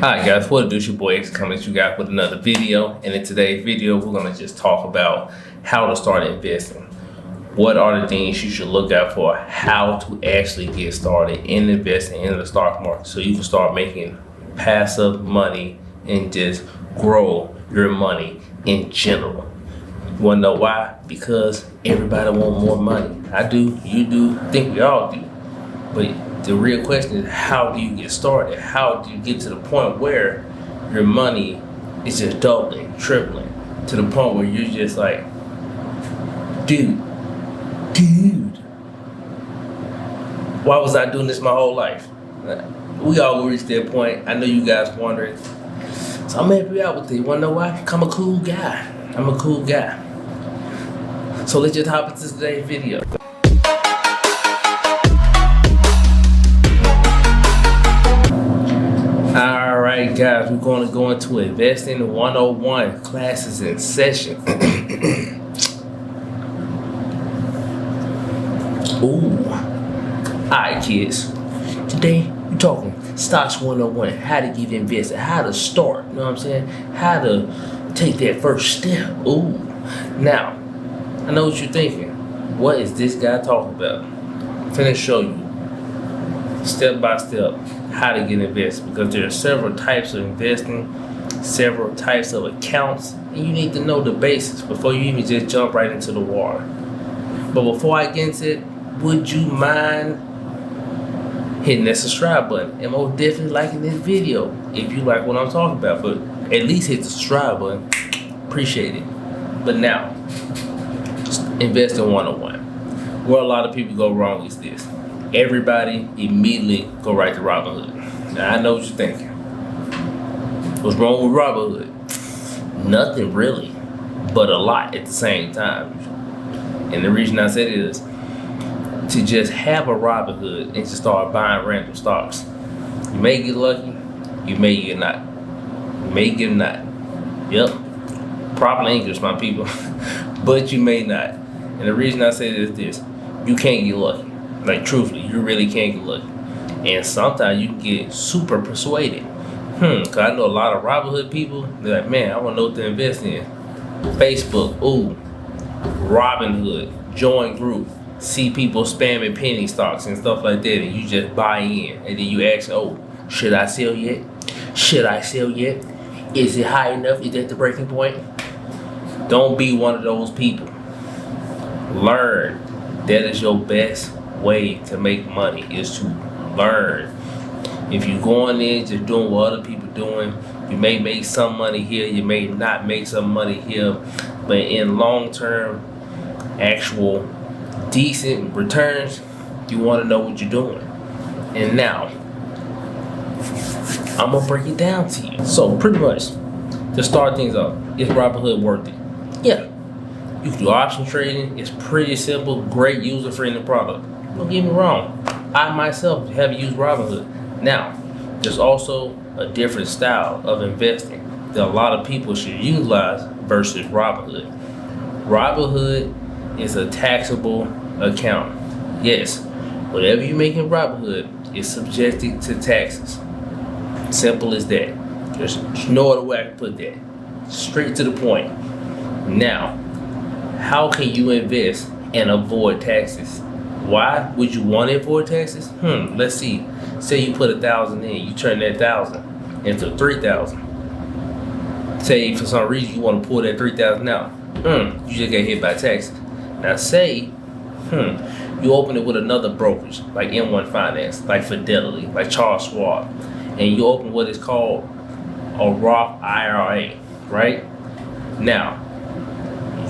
Hi guys, what it do? It's your boy X coming at you guys with another video. And in today's video, we're going to just talk about how to start investing. What are the things you should look out for, how to actually get started in investing in the stock market so you can start making passive money and just grow your money in general. You want to know why? Because everybody wants more money. I do, you do, I think we all do. But the real question is, how do you get started? How do you get to the point where your money is just doubling, tripling, to the point where you're just like, dude, why was I doing this my whole life? We all will reach that point. I know you guys wondering. So I'm gonna help you out with it. You wanna know why? I'm a cool guy. I'm a cool guy. So let's just hop into today's video. Alright guys, we're going to go into Investing 101 classes in session. Ooh. Alright kids, today we're talking Stocks 101, how to get invested, how to start, you know what I'm saying? How to take that first step. Ooh. Now, I know what you're thinking. What is this guy talking about? I'm finna show you step by step how to get invested, because there are several types of investing, several types of accounts, and you need to know the basics before you even just jump right into the water. But before I get into it, would you mind hitting that subscribe button and most definitely liking this video if you like what I'm talking about? But at least hit the subscribe button. Appreciate it. But now, Investing 101. Where a lot of people go wrong is this. Everybody immediately go right to Robinhood. Now I know what you're thinking. What's wrong with Robinhood? Nothing really, but a lot at the same time. And the reason I said it is to just have a Robinhood and to start buying random stocks. You may get lucky, you may get not. You may get not. Yep. Proper English, my people. But you may not. And the reason I say this is this. You can't get lucky. Like truthfully, you really can't get lucky. And sometimes you can get super persuaded. Cause I know a lot of Robinhood people, they're like, man, I wanna know what to invest in. Facebook, ooh, Robinhood, join group, see people spamming penny stocks and stuff like that, and you just buy in. And then you ask, oh, should I sell yet? Should I sell yet? Is it high enough? Is that the breaking point? Don't be one of those people. Learn. That is your best way to make money, is to learn. If you're going in just doing what other people doing, you may make some money here, you may not make some money here, but in long term, actual decent returns, you want to know what you're doing. And now, I'm gonna break it down to you. So pretty much, to start things off, is Robinhood worth it? Yeah. You can do option trading. It's pretty simple, great user-friendly product. Don't get me wrong. I myself have used Robinhood. Now, there's also a different style of investing that a lot of people should utilize versus Robinhood. Robinhood is a taxable account. Yes, whatever you make in Robinhood is subjected to taxes. Simple as that. There's no other way I can put that. Straight to the point. Now, how can you invest and avoid taxes? Why would you want to avoid taxes? Let's see. Say you put 1,000 in, you turn that 1,000 into 3,000. Say for some reason you want to pull that 3,000 out. You just get hit by taxes. Now say, you open it with another brokerage like M1 Finance, like Fidelity, like Charles Schwab, and you open what is called a Roth IRA, right? Now,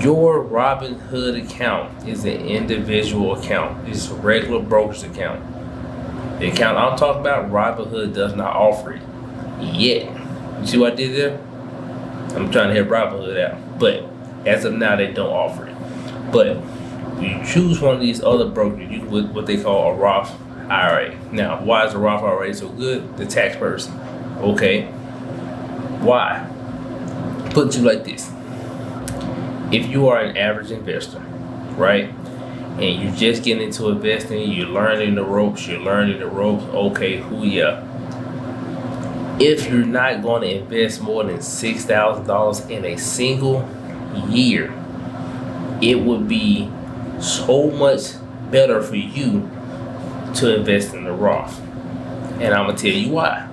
your Robinhood account is an individual account. It's a regular brokerage account. The account I'm talking about, Robinhood does not offer it yet. You see what I did there? I'm trying to help Robinhood out. But as of now, they don't offer it. But you choose one of these other brokers, you with what they call a Roth IRA. Now, why is a Roth IRA so good? The tax person. Okay. Why? Put it to you like this. If you are an average investor, right, and you just get into investing, you're learning the ropes, okay, If you're not going to invest more than $6,000 in a single year, it would be so much better for you to invest in the Roth. And I'm going to tell you why.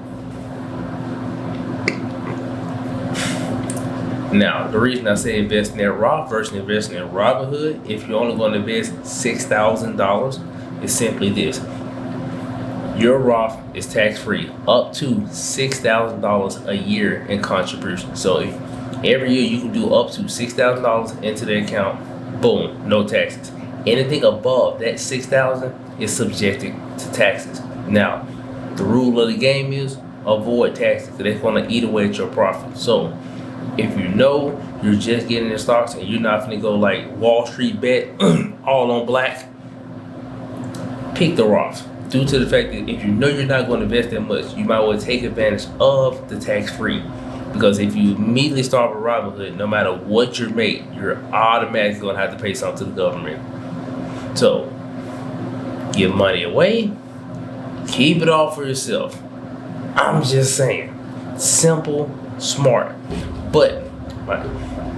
Now, the reason I say invest in that Roth versus investing in Robinhood, if you're only going to invest $6,000, is simply this. Your Roth is tax-free up to $6,000 a year in contribution. So every year you can do up to $6,000 into the account. Boom, no taxes. Anything above that $6,000 is subjected to taxes. Now, the rule of the game is avoid taxes because they're going to eat away at your profit. So if you know you're just getting in stocks and you're not going to go like Wall Street bet all on black, pick the Roth. Due to the fact that if you know you're not going to invest that much, you might well take advantage of the tax-free. Because if you immediately start with Robinhood, no matter what you make, you're automatically going to have to pay something to the government. So, give money away, keep it all for yourself. I'm just saying, simple, smart. But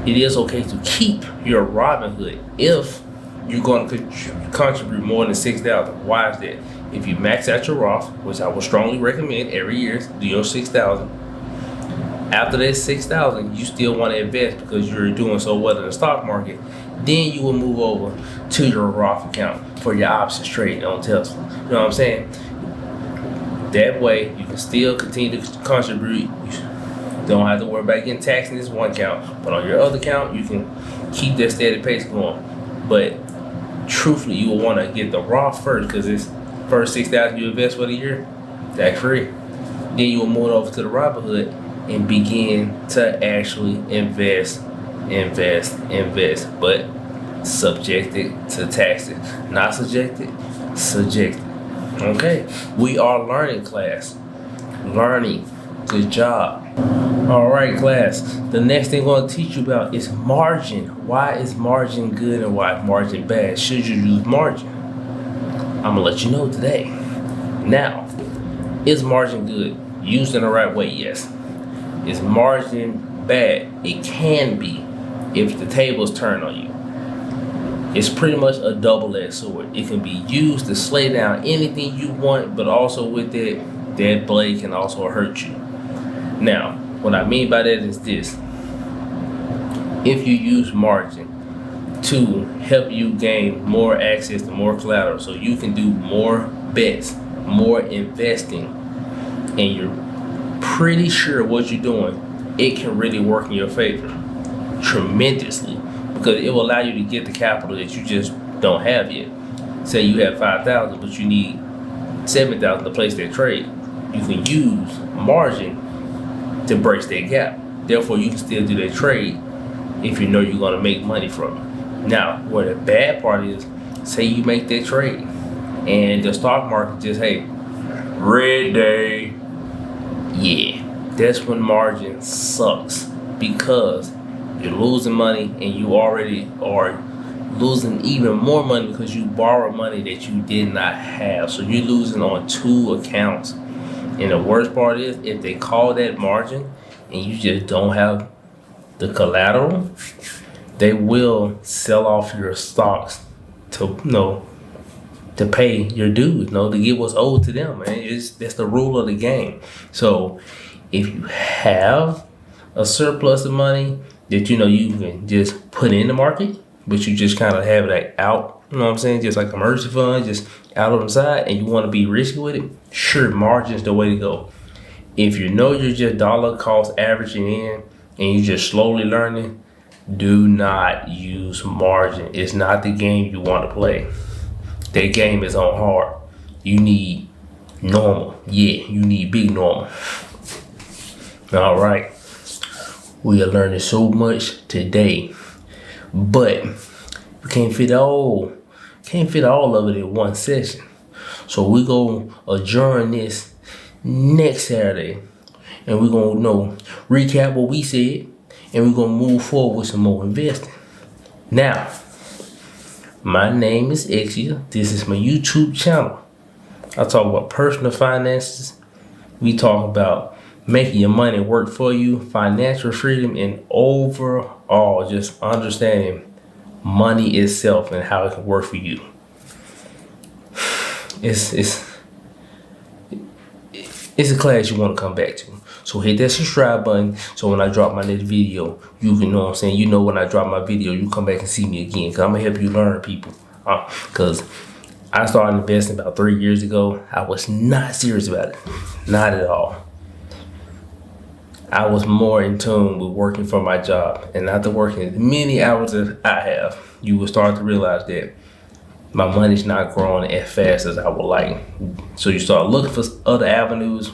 it is okay to keep your Robinhood if you're going to contribute more than $6,000. Why is that? If you max out your Roth, which I would strongly recommend every year, do your $6,000. After that $6,000, you still want to invest because you're doing so well in the stock market. Then you will move over to your Roth account for your options trading on Tesla. You know what I'm saying? That way, you can still continue to contribute. You don't have to worry about getting taxed in this one account, but on your other account, you can keep that steady pace going. But truthfully, you will want to get the Roth first because it's first $6,000 you invest for the year, tax free. Then you will move over to the Robinhood and begin to actually invest, but subjected to taxes. Not subjected. Okay, we are learning class. Learning. Good job. All right, class. The next thing I'm going to teach you about is margin. Why is margin good and why is margin bad? Should you use margin? I'm going to let you know today. Now, is margin good? Used in the right way, yes. Is margin bad? It can be if the tables turn on you. It's pretty much a double-edged sword. It can be used to slay down anything you want, but also with it, that blade can also hurt you. Now, what I mean by that is this. If you use margin to help you gain more access to more collateral so you can do more bets, more investing, and you're pretty sure what you're doing, it can really work in your favor tremendously because it will allow you to get the capital that you just don't have yet. Say you have $5,000 but you need $7,000 to place that trade. You can use margin to bridge that gap. Therefore, you can still do that trade if you know you're going to make money from it. Now, where the bad part is, say you make that trade and the stock market just, hey, red day. Yeah, that's when margin sucks because you're losing money and you already are losing even more money because you borrowed money that you did not have. So you're losing on two accounts. And the worst part is if they call that margin and you just don't have the collateral, they will sell off your stocks to to pay your dues, to get what's owed to them, man. That's the rule of the game. So if you have a surplus of money that you can just put in the market, but you just kind of have it out, just like a emergency fund, just out on the side, and you want to be risky with it, sure, margin's the way to go. If you know you're just dollar cost averaging in and you're just slowly learning, do not use margin. It's not the game you want to play. That game is on hard. You need normal. Yeah, you need big normal. All right. We are learning so much today, but we can't fit all of it in one session. So we're going to adjourn this next Saturday, and we're going to recap what we said, and we're going to move forward with some more investing. Now, my name is Exia. This is my YouTube channel. I talk about personal finances. We talk about making your money work for you, financial freedom, and overall just understanding money itself and how it can work for you. It's a class you want to come back to. So hit that subscribe button so when I drop my next video, you can know what I'm saying. You know when I drop my video, you come back and see me again, because I'm going to help you learn, people. Because I started investing about 3 years ago. I was not serious about it. Not at all. I was more in tune with working for my job. And after working as many hours as I have, you will start to realize that my money's not growing as fast as I would like. So you start looking for other avenues,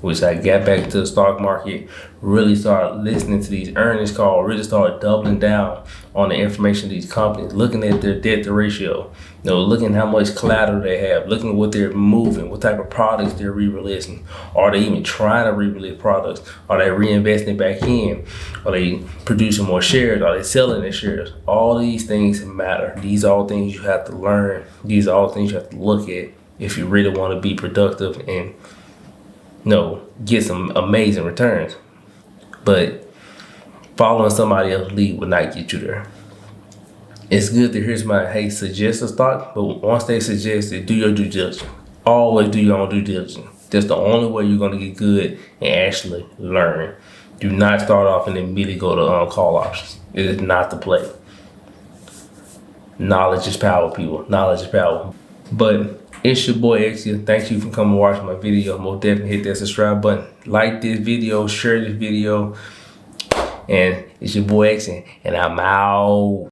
which I got back into the stock market, really started listening to these earnings calls, really started doubling down on the information of these companies, looking at their debt to ratio, looking at how much collateral they have, looking at what they're moving, what type of products they're re-releasing. Are they even trying to re-release products? Are they reinvesting back in? Are they producing more shares? Are they selling their shares? All these things matter. These are all things you have to learn. These are all things you have to look at if you really want to be productive and get some amazing returns. But following somebody else's lead will not get you there. It's good to hear somebody, suggest a stock, but once they suggest it, do your due diligence. Always do your own due diligence. That's the only way you're going to get good and actually learn. Do not start off and immediately go to call options. It is not the play. Knowledge is power, people. Knowledge is power. But it's your boy Exia. Thank you for coming and watching my video. Most definitely hit that subscribe button. Like this video, share this video. And it's your boy Exia, and I'm out.